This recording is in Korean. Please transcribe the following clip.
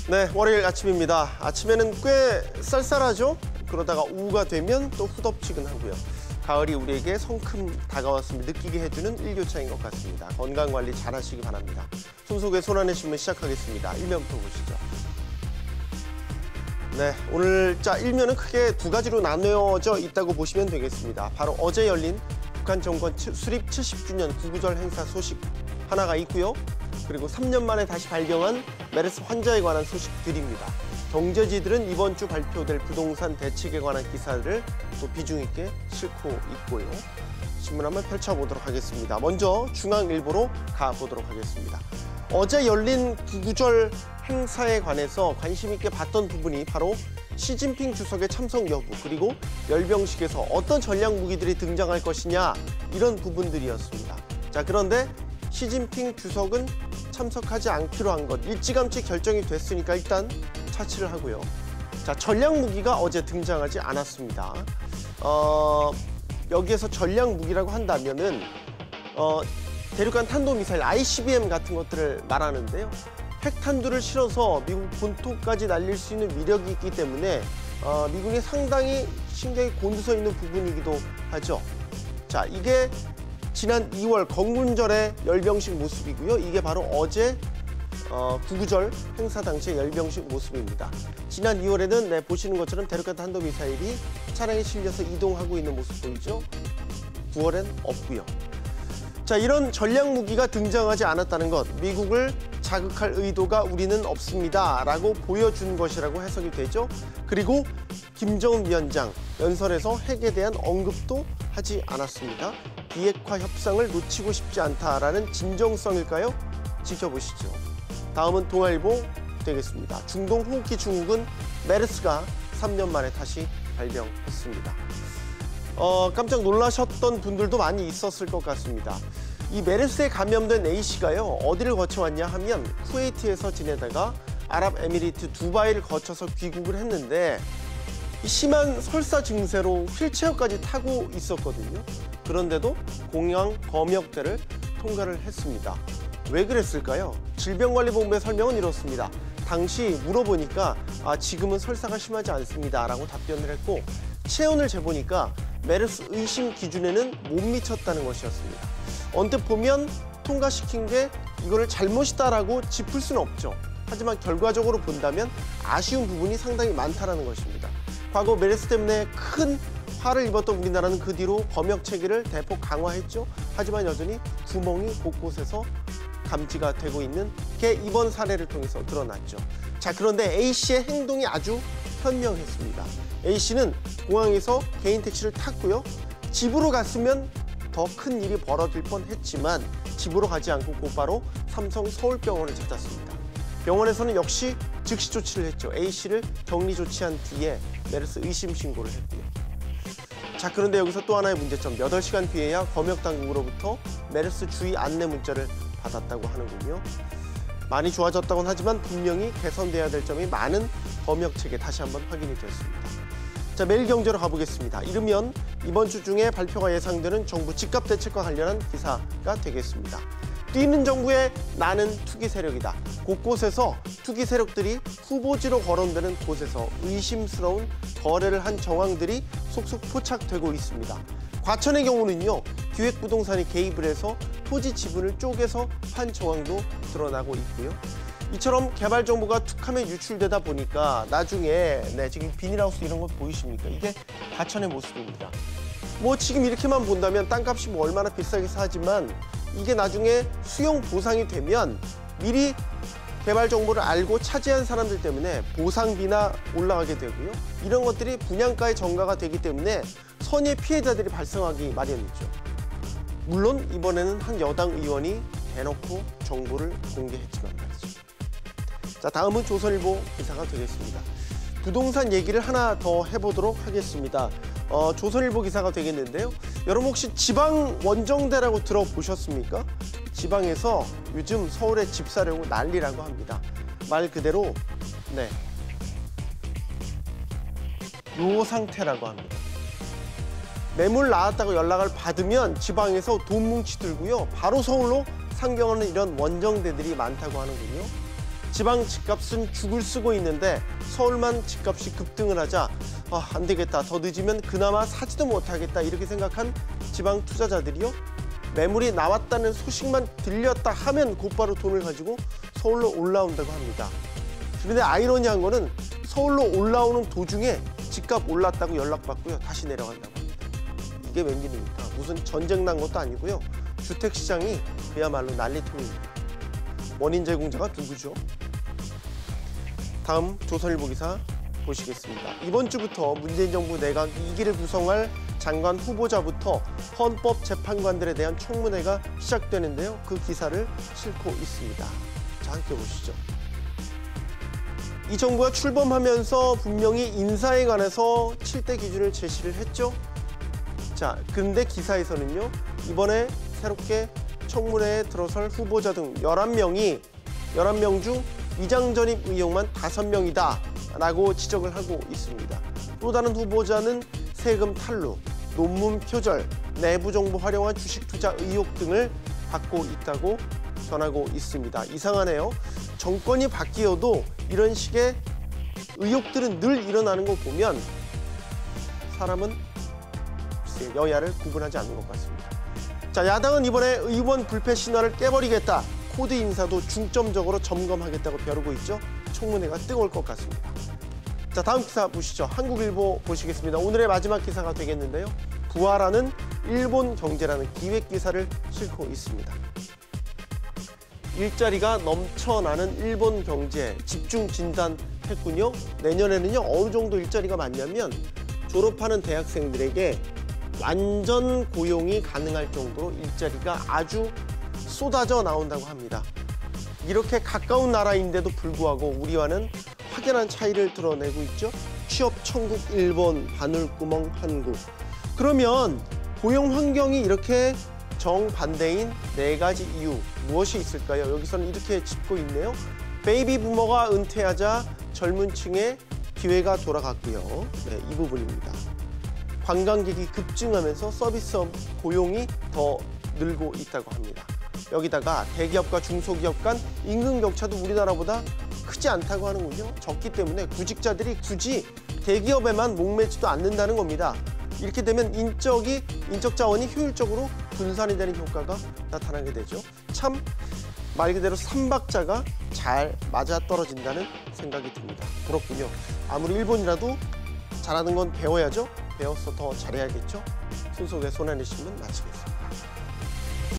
네, 월요일 아침입니다. 아침에는 꽤 쌀쌀하죠? 그러다가 오후가 되면 또 후덥지근하고요. 가을이 우리에게 성큼 다가왔음을 느끼게 해주는 일교차인 것 같습니다. 건강관리 잘 하시기 바랍니다. 손석의 손안의 신문 시작하겠습니다. 일면부터 보시죠. 네, 오늘 일면은 크게 두 가지로 나뉘어져 있다고 보시면 되겠습니다. 바로 어제 열린 북한 정권 수립 70주년 구구절 행사 소식 하나가 있고요. 그리고 3년 만에 다시 발병한 메르스 환자에 관한 소식들입니다. 경제지들은 이번 주 발표될 부동산 대책에 관한 기사들을 또 비중 있게 싣고 있고요. 신문 한번 펼쳐보도록 하겠습니다. 먼저 중앙일보로 가보도록 하겠습니다. 어제 열린 구구절 행사에 관해서 관심 있게 봤던 부분이 바로 시진핑 주석의 참석 여부, 그리고 열병식에서 어떤 전략 무기들이 등장할 것이냐, 이런 부분들이었습니다. 자, 그런데 시진핑 주석은 참석하지 않기로 한 것 일찌감치 결정이 됐으니까 일단 차치를 하고요. 자, 전략 무기가 어제 등장하지 않았습니다. 여기에서 전략 무기라고 한다면은 대륙간 탄도미사일 ICBM 같은 것들을 말하는데요. 핵탄두를 실어서 미국 본토까지 날릴 수 있는 위력이 있기 때문에 미군이 상당히 신경이 곤두서 있는 부분이기도 하죠. 자, 이게 지난 2월 건군절의 열병식 모습이고요. 이게 바로 어제 구구절 행사 당시의 열병식 모습입니다. 지난 2월에는 보시는 것처럼 대륙간 탄도미사일이 차량에 실려서 이동하고 있는 모습 보이죠? 9월엔 없고요. 자, 이런 전략 무기가 등장하지 않았다는 것, 미국을 자극할 의도가 우리는 없습니다 라고 보여준 것이라고 해석이 되죠. 그리고 김정은 위원장 연설에서 핵에 대한 언급도 하지 않았습니다. 비핵화 협상을 놓치고 싶지 않다라는 진정성일까요? 지켜보시죠. 다음은 동아일보 되겠습니다. 중동 호흡기 중국은 메르스가 3년 만에 다시 발병했습니다. 깜짝 놀라셨던 분들도 많이 있었을 것 같습니다. 이 메르스에 감염된 A씨가요, 어디를 거쳐왔냐 하면 쿠웨이트에서 지내다가 아랍에미리트 두바이를 거쳐서 귀국을 했는데 심한 설사 증세로 휠체어까지 타고 있었거든요. 그런데도 공항 검역대를 통과를 했습니다. 왜 그랬을까요? 질병관리본부의 설명은 이렇습니다. 당시 물어보니까 지금은 설사가 심하지 않습니다 라고 답변을 했고, 체온을 재보니까 메르스 의심 기준에는 못 미쳤다는 것이었습니다. 언뜻 보면 통과시킨 게 이거를 잘못이다라고 짚을 수는 없죠. 하지만 결과적으로 본다면 아쉬운 부분이 상당히 많다는 것입니다. 과거 메르스 때문에 큰 화를 입었던 우리나라는 그 뒤로 검역 체계를 대폭 강화했죠. 하지만 여전히 구멍이 곳곳에서 감지가 되고 있는 게 이번 사례를 통해서 드러났죠. 자, 그런데 A씨의 행동이 아주 현명했습니다. A씨는 공항에서 개인 택시를 탔고요. 집으로 갔으면 더 큰 일이 벌어질 뻔했지만 집으로 가지 않고 곧바로 삼성 서울병원을 찾았습니다. 병원에서는 역시 즉시 조치를 했죠. A씨를 격리 조치한 뒤에 메르스 의심 신고를 했고요. 자, 그런데 여기서 또 하나의 문제점, 8시간 뒤에야 검역당국으로부터 메르스 주의 안내 문자를 받았다고 하는군요. 많이 좋아졌다고는 하지만 분명히 개선돼야 될 점이 많은 검역체계, 다시 한번 확인이 됐습니다. 자, 매일경제로 가보겠습니다. 이르면 이번 주 중에 발표가 예상되는 정부 집값 대책과 관련한 기사가 되겠습니다. 뛰는 정부의 나는 투기 세력이다. 곳곳에서 투기 세력들이 후보지로 거론되는 곳에서 의심스러운 거래를 한 정황들이 속속 포착되고 있습니다. 과천의 경우는요, 기획부동산이 개입을 해서 토지 지분을 쪼개서 판 정황도 드러나고 있고요. 이처럼 개발 정보가 툭하면 유출되다 보니까 나중에 지금 비닐하우스 이런 거 보이십니까? 이게 과천의 모습입니다. 지금 이렇게만 본다면 땅값이 얼마나 비싸게 사지만 이게 나중에 수용 보상이 되면 미리 개발 정보를 알고 차지한 사람들 때문에 보상비나 올라가게 되고요. 이런 것들이 분양가의 전가가 되기 때문에 선의 피해자들이 발생하기 마련이죠. 물론 이번에는 한 여당 의원이 대놓고 정보를 공개했지만 말이죠. 자, 다음은 조선일보 기사가 되겠습니다. 부동산 얘기를 하나 더 해보도록 하겠습니다. 조선일보 기사가 되겠는데요. 여러분 혹시 지방 원정대라고 들어보셨습니까? 지방에서 요즘 서울에 집 사려고 난리라고 합니다. 말 그대로 요 상태라고 합니다. 매물 나왔다고 연락을 받으면 지방에서 돈 뭉치 들고요. 바로 서울로 상경하는 이런 원정대들이 많다고 하는군요. 지방 집값은 죽을 쓰고 있는데 서울만 집값이 급등을 하자 안 되겠다, 더 늦으면 그나마 사지도 못하겠다 이렇게 생각한 지방 투자자들이요, 매물이 나왔다는 소식만 들렸다 하면 곧바로 돈을 가지고 서울로 올라온다고 합니다. 그런데 아이러니한 거는 서울로 올라오는 도중에 집값 올랐다고 연락받고요, 다시 내려간다고 합니다. 이게 웬일입니까? 무슨 전쟁 난 것도 아니고요, 주택시장이 그야말로 난리통입니다. 원인 제공자가 누구죠? 다음 조선일보 기사 보시겠습니다. 이번 주부터 문재인 정부 내각 2기를 구성할 장관 후보자부터 헌법재판관들에 대한 청문회가 시작되는데요. 그 기사를 싣고 있습니다. 자, 함께 보시죠. 이 정부가 출범하면서 분명히 인사에 관해서 7대 기준을 제시를 했죠. 자, 근데 기사에서는요, 이번에 새롭게 청문회에 들어설 후보자 등 11명 중 위장 전입 의혹만 5명이다 라고 지적을 하고 있습니다. 또 다른 후보자는 세금 탈루, 논문 표절, 내부 정보 활용한 주식 투자 의혹 등을 받고 있다고 전하고 있습니다. 이상하네요. 정권이 바뀌어도 이런 식의 의혹들은 늘 일어나는 거 보면 사람은 여야를 구분하지 않는 것 같습니다. 자, 야당은 이번에 의원 불패 신화를 깨버리겠다, 코드 인사도 중점적으로 점검하겠다고 벼르고 있죠. 청문회가 뜨거울 것 같습니다. 자, 다음 기사 보시죠. 한국일보 보시겠습니다. 오늘의 마지막 기사가 되겠는데요. 부활하는 일본 경제라는 기획 기사를 싣고 있습니다. 일자리가 넘쳐나는 일본 경제 집중 진단했군요. 내년에는요, 어느 정도 일자리가 많냐면 졸업하는 대학생들에게 완전 고용이 가능할 정도로 일자리가 아주 쏟아져 나온다고 합니다. 이렇게 가까운 나라인데도 불구하고 우리와는 확연한 차이를 드러내고 있죠. 취업 천국 일본, 바늘구멍 한국. 그러면 고용 환경이 이렇게 정반대인 4가지 이유 무엇이 있을까요? 여기서는 이렇게 짚고 있네요. 베이비 부머가 은퇴하자 젊은 층의 기회가 돌아갔고요. 네, 이 부분입니다. 관광객이 급증하면서 서비스업 고용이 더 늘고 있다고 합니다. 여기다가 대기업과 중소기업 간 임금 격차도 우리나라보다 크지 않다고 하는군요. 적기 때문에 구직자들이 굳이 대기업에만 목매지도 않는다는 겁니다. 이렇게 되면 인적 자원이 효율적으로 분산이 되는 효과가 나타나게 되죠. 참 말 그대로 삼박자가 잘 맞아떨어진다는 생각이 듭니다. 부럽군요. 아무리 일본이라도 잘하는 건 배워야죠. 배워서 더 잘해야겠죠. 순속의 손안의 신문 마치겠습니다.